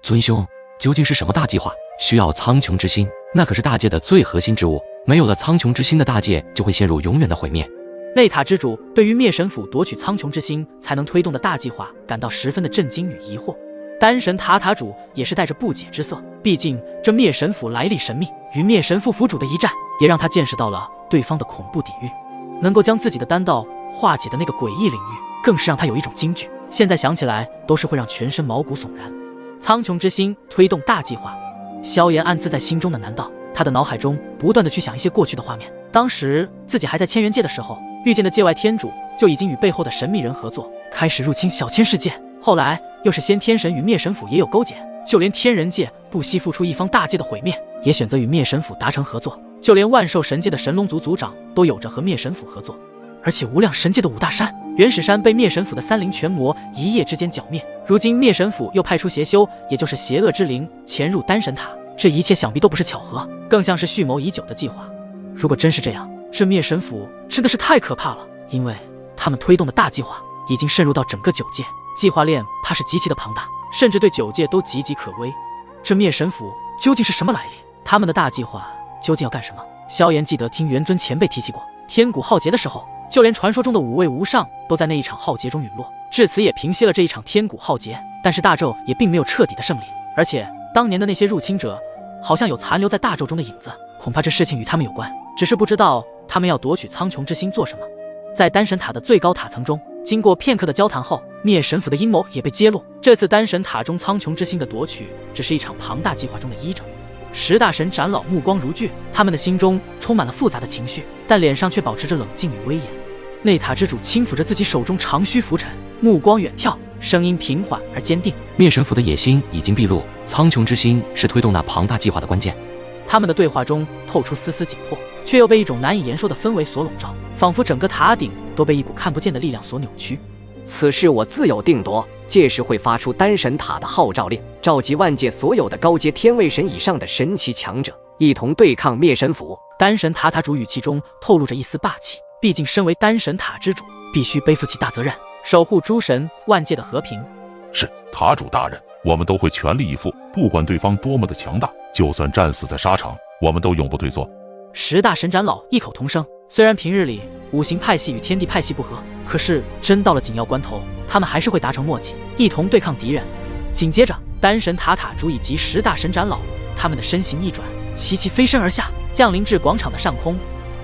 尊兄，究竟是什么大计划？需要苍穹之心，那可是大界的最核心之物，没有了苍穹之心的大界就会陷入永远的毁灭。内塔之主对于灭神府夺取苍穹之心才能推动的大计划感到十分的震惊与疑惑。丹神塔塔主也是带着不解之色，毕竟这灭神府来历神秘，与灭神府府主的一战，也让他见识到了对方的恐怖底蕴。能够将自己的丹道化解的那个诡异领域，更是让他有一种惊惧。现在想起来，都是会让全身毛骨悚然。苍穹之心推动大计划，萧炎暗自在心中的喃道，他的脑海中不断的去想一些过去的画面。当时自己还在千元界的时候，遇见的界外天主就已经与背后的神秘人合作，开始入侵小千世界。后来又是先天神与灭神府也有勾结，就连天人界不惜付出一方大界的毁灭，也选择与灭神府达成合作。就连万兽神界的神龙族族长都有着和灭神府合作，而且无量神界的五大山原始山被灭神府的三灵全魔一夜之间剿灭。如今灭神府又派出邪修，也就是邪恶之灵潜入丹神塔，这一切想必都不是巧合，更像是蓄谋已久的计划。如果真是这样，这灭神府真的是太可怕了，因为他们推动的大计划已经渗入到整个九界，计划链怕是极其的庞大，甚至对九界都岌岌可危。这灭神府究竟是什么来历？他们的大计划究竟要干什么？萧炎记得听元尊前辈提起过，天蛊浩劫的时候，就连传说中的五位无上都在那一场浩劫中陨落，至此也平息了这一场天蛊浩劫。但是大纣也并没有彻底的胜利，而且当年的那些入侵者好像有残留在大纣中的影子，恐怕这事情与他们有关，只是不知道他们要夺取苍穹之心做什么。在丹神塔的最高塔层中，经过片刻的交谈后，灭神府的阴谋也被揭露。这次丹神塔中苍穹之心的夺取，只是一场庞大计划中的一者。十大神长老目光如炬，他们的心中充满了复杂的情绪，但脸上却保持着冷静与威严。内塔之主轻抚着自己手中长须拂尘，目光远眺，声音平缓而坚定。灭神府的野心已经毕露，苍穹之心是推动那庞大计划的关键。他们的对话中透出丝丝紧迫，却又被一种难以言说的氛围所笼罩，仿佛整个塔顶都被一股看不见的力量所扭曲。此事我自有定夺，届时会发出丹神塔的号召令，召集万界所有的高阶天位神以上的神奇强者，一同对抗灭神府。丹神塔塔主语气中透露着一丝霸气，毕竟身为丹神塔之主，必须背负起大责任，守护诸神万界的和平。是，塔主大人，我们都会全力以赴，不管对方多么的强大，就算战死在沙场，我们都永不退缩。十大神长老异口同声，虽然平日里五行派系与天地派系不合，可是真到了紧要关头，他们还是会达成默契，一同对抗敌人。紧接着，丹神塔塔主以及十大神长老，他们的身形一转，齐齐飞身而下，降临至广场的上空。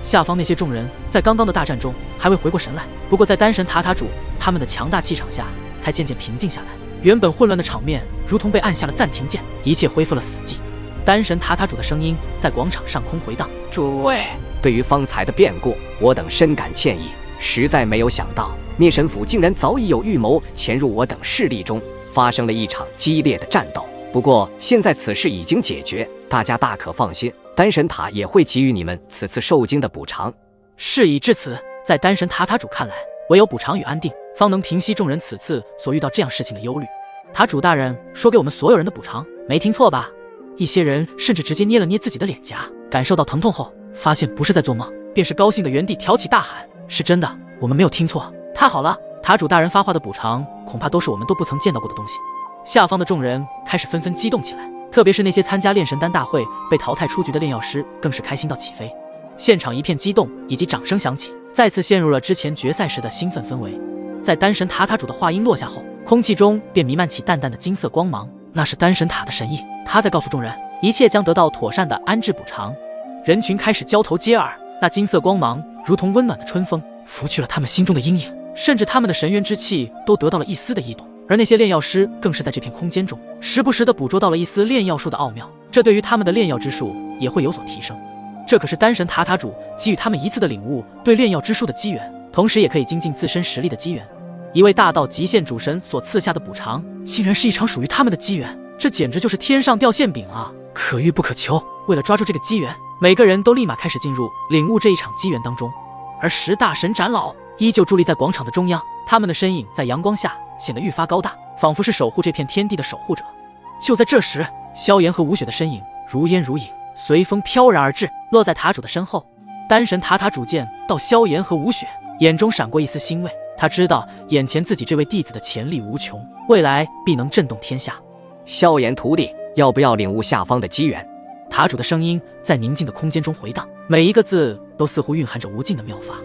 下方那些众人在刚刚的大战中还未回过神来，不过在丹神塔塔主他们的强大气场下，才渐渐平静下来。原本混乱的场面如同被按下了暂停键，一切恢复了死寂。丹神塔塔主的声音在广场上空回荡：“诸位，对于方才的变故，我等深感歉意。实在没有想到，灭神府竟然早已有预谋，潜入我等势力中，发生了一场激烈的战斗。不过现在此事已经解决，大家大可放心，丹神塔也会给予你们此次受惊的补偿。”事已至此，在丹神塔塔主看来，唯有补偿与安定，方能平息众人此次所遇到这样事情的忧虑。塔主大人说给我们所有人的补偿，没听错吧？一些人甚至直接捏了捏自己的脸颊，感受到疼痛后，发现不是在做梦，便是高兴的原地挑起大喊：“是真的，我们没有听错！太好了！塔主大人发话的补偿，恐怕都是我们都不曾见到过的东西。”下方的众人开始纷纷激动起来，特别是那些参加炼神丹大会被淘汰出局的炼药师，更是开心到起飞。现场一片激动以及掌声响起，再次陷入了之前决赛时的兴奋氛围。在丹神塔塔主的话音落下后，空气中便弥漫起淡淡的金色光芒，那是丹神塔的神意，他在告诉众人，一切将得到妥善的安置补偿。人群开始交头接耳，那金色光芒如同温暖的春风，拂去了他们心中的阴影，甚至他们的神渊之气都得到了一丝的异动。而那些炼药师更是在这片空间中，时不时地捕捉到了一丝炼药术的奥妙，这对于他们的炼药之术也会有所提升。这可是丹神塔塔主给予他们一次的领悟对炼药之术的机缘，同时也可以精进自身实力的机缘。一位大道极限主神所赐下的补偿，竟然是一场属于他们的机缘，这简直就是天上掉馅饼啊！可遇不可求。为了抓住这个机缘，每个人都立马开始进入领悟这一场机缘当中。而十大神长老依旧伫立在广场的中央，他们的身影在阳光下显得愈发高大，仿佛是守护这片天地的守护者。就在这时，萧炎和吴雪的身影如烟如影，随风飘然而至，落在塔主的身后。丹神塔塔主见到萧炎和吴雪，眼中闪过一丝欣慰，他知道眼前自己这位弟子的潜力无穷，未来必能震动天下。萧炎徒弟，要不要领悟下方的机缘？塔主的声音在宁静的空间中回荡，每一个字都似乎蕴含着无尽的妙法。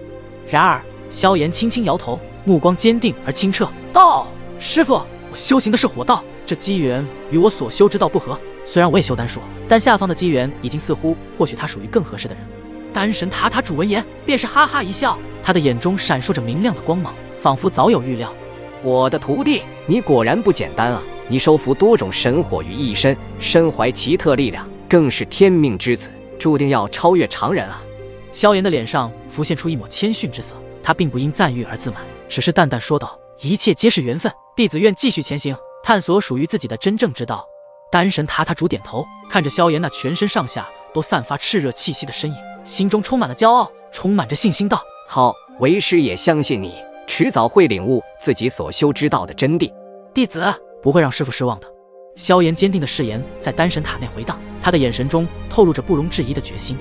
然而，萧炎轻轻摇头，目光坚定而清澈，道：“师傅，我修行的是火道，这机缘与我所修之道不合。虽然我也修丹术，但下方的机缘已经似乎，或许他属于更合适的人。”丹神塔塔主闻言，便是哈哈一笑，他的眼中闪烁着明亮的光芒，仿佛早有预料。我的徒弟，你果然不简单啊！你收服多种神火于一身，身怀奇特力量，更是天命之子，注定要超越常人啊！萧炎的脸上浮现出一抹谦逊之色，他并不因赞誉而自满，只是淡淡说道：“一切皆是缘分，弟子愿继续前行，探索属于自己的真正之道。”丹神塔塔主点头，看着萧炎那全身上下都散发炽热气息的身影，心中充满了骄傲，充满着信心道：“好，为师也相信你，迟早会领悟自己所修之道的真谛。弟子不会让师父失望的。”萧炎坚定的誓言在丹神塔内回荡，他的眼神中透露着不容置疑的决心。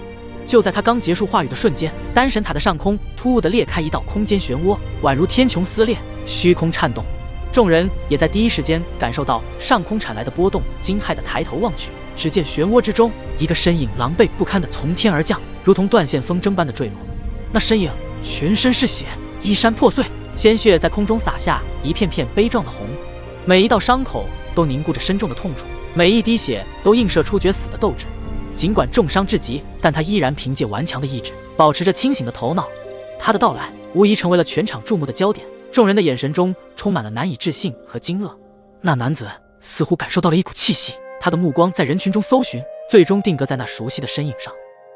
就在他刚结束话语的瞬间，丹神塔的上空突兀地裂开一道空间漩涡，宛如天穹撕裂，虚空颤动。众人也在第一时间感受到上空传来的波动，惊骇地抬头望去，只见漩涡之中，一个身影狼狈不堪地从天而降，如同断线风筝般的坠落。那身影全身是血，衣衫破碎，鲜血在空中洒下一片片悲壮的红，每一道伤口都凝固着深重的痛楚，每一滴血都映射出绝死的斗志。尽管重伤至极，但他依然凭借顽强的意志，保持着清醒的头脑。他的到来无疑成为了全场注目的焦点，众人的眼神中充满了难以置信和惊愕。那男子似乎感受到了一股气息，他的目光在人群中搜寻，最终定格在那熟悉的身影上。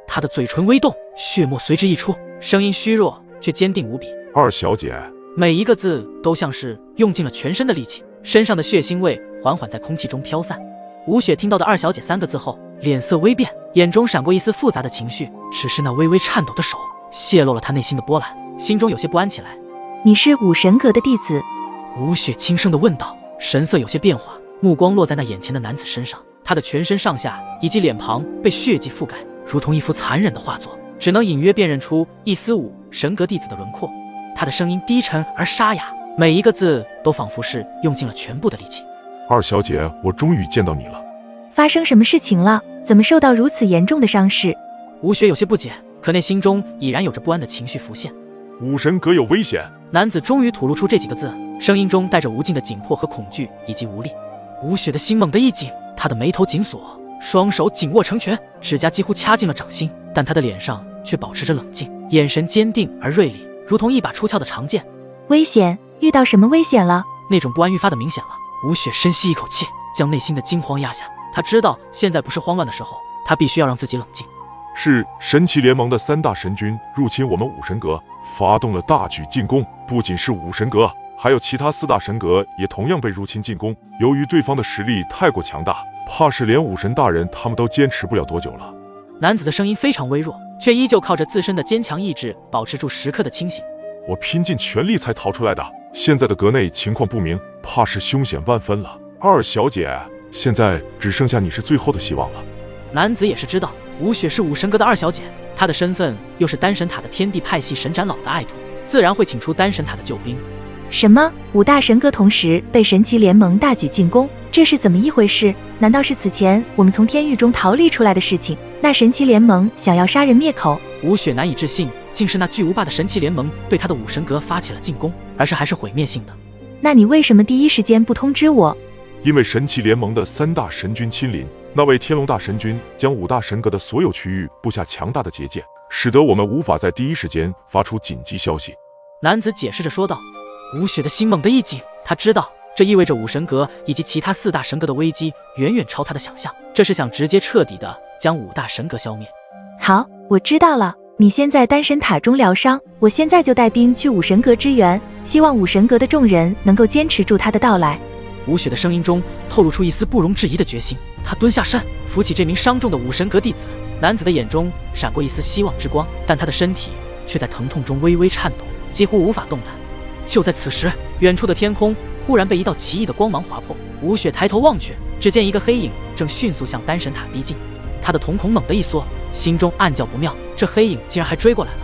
他的嘴唇微动，血沫随之溢出，声音虚弱却坚定无比：“二小姐。”每一个字都像是用尽了全身的力气，身上的血腥味缓缓在空气中飘散。吴雪听到的“二小姐”三个字后，脸色微变，眼中闪过一丝复杂的情绪，只是那微微颤抖的手泄露了她内心的波澜，心中有些不安起来。“你是武神阁的弟子？”吴雪轻声地问道，神色有些变化，目光落在那眼前的男子身上，他的全身上下以及脸庞被血迹覆盖，如同一幅残忍的画作，只能隐约辨认出一丝武神阁弟子的轮廓。他的声音低沉而沙哑，每一个字都仿佛是用尽了全部的力气。“二小姐，我终于见到你了。”“发生什么事情了？怎么受到如此严重的伤势？”吴雪有些不解，可内心中已然有着不安的情绪浮现。“武神阁有危险。”男子终于吐露出这几个字，声音中带着无尽的紧迫和恐惧以及无力。吴雪的心猛地一紧，她的眉头紧锁，双手紧握成拳，指甲几乎掐进了掌心，但她的脸上却保持着冷静，眼神坚定而锐利，如同一把出鞘的长剑。“危险？遇到什么危险了？”那种不安愈发的明显了。吴雪深吸一口气，将内心的惊慌压下。她知道现在不是慌乱的时候，她必须要让自己冷静。“是神奇联盟的3大神军入侵我们武神阁，发动了大举进攻。不仅是武神阁，还有其他4大神阁也同样被入侵进攻。由于对方的实力太过强大，怕是连武神大人他们都坚持不了多久了。”男子的声音非常微弱，却依旧靠着自身的坚强意志保持住时刻的清醒。“我拼尽全力才逃出来的，现在的阁内情况不明，怕是凶险万分了。二小姐，现在只剩下你是最后的希望了。”男子也是知道吴雪是武神阁的二小姐，她的身份又是丹神塔的天地派系神斩老的爱徒，自然会请出丹神塔的救兵。“什么？5大神阁同时被神奇联盟大举进攻，这是怎么一回事？难道是此前我们从天域中逃离出来的事情？那神奇联盟想要杀人灭口？”吴雪难以置信，竟是那巨无霸的神奇联盟对他的武神阁发起了进攻，而是还是毁灭性的。“那你为什么第一时间不通知我？”“因为神奇联盟的3大神军亲临，那位天龙大神君将5大神阁的所有区域布下强大的结界，使得我们无法在第一时间发出紧急消息。”男子解释着说道。吴雪的心猛地一紧，他知道这意味着武神阁以及其他4大神阁的危机远远超他的想象，这是想直接彻底的将5大神阁消灭。“好，我知道了，你先在丹神塔中疗伤，我现在就带兵去武神阁支援，希望武神阁的众人能够坚持住他的到来。”吴雪的声音中透露出一丝不容置疑的决心，他蹲下身扶起这名伤重的武神阁弟子。男子的眼中闪过一丝希望之光，但他的身体却在疼痛中微微颤抖，几乎无法动弹。就在此时，远处的天空忽然被一道奇异的光芒划破。吴雪抬头望去，只见一个黑影正迅速向丹神塔逼近。他的瞳孔猛地一缩，心中暗叫不妙，这黑影竟然还追过来了。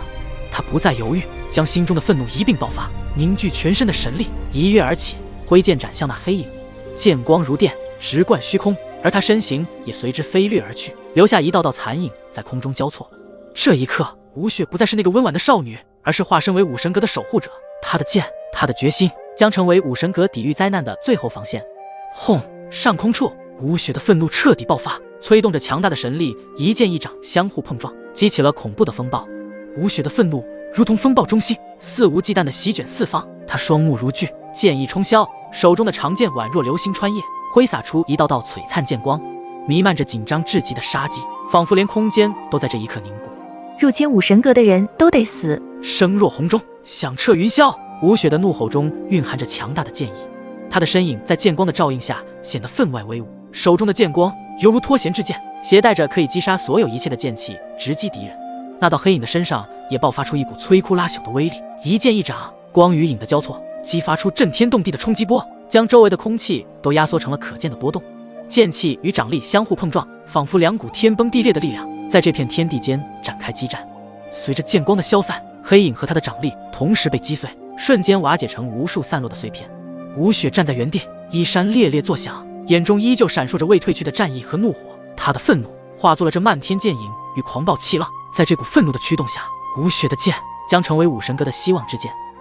他不再犹豫，将心中的愤怒一并爆发，凝聚全身的神力，一跃而起，挥剑斩向那黑影。剑光如电，直贯虚空，而他身形也随之飞掠而去，留下一道道残影在空中交错。这一刻，吴雪不再是那个温婉的少女，而是化身为武神阁的守护者。她的剑，她的决心，将成为武神阁抵御灾难的最后防线。轰！上空处，吴雪的愤怒彻底爆发，催动着强大的神力，一剑一掌相互碰撞，激起了恐怖的风暴。吴雪的愤怒如同风暴中心，肆无忌惮地席卷四方。她双目如炬，剑意冲霄，手中的长剑宛若流星穿夜，挥洒出一道道璀璨剑光，弥漫着紧张至极的杀机，仿佛连空间都在这一刻凝固。入侵武神阁的人都得死！声若洪钟，响彻云霄。吴雪的怒吼中蕴含着强大的剑意，她的身影在剑光的照映下显得分外威武，手中的剑光犹如脱弦之剑，携带着可以击杀所有一切的剑气，直击敌人。那道黑影的身上也爆发出一股摧枯拉朽的威力，一剑一掌，光与影的交错，激发出震天动地的冲击波，将周围的空气都压缩成了可见的波动。剑气与掌力相互碰撞，仿佛两股天崩地裂的力量在这片天地间展开激战。随着剑光的消散，黑影和他的掌力同时被击碎，瞬间瓦解成无数散落的碎片。吴雪站在原地，衣衫猎猎作响，眼中依旧闪烁着未褪去的战意和怒火。他的愤怒化作了这漫天剑影与狂暴气浪，在这股愤怒的驱动下，吴雪的剑将成为武神阁的希望之剑。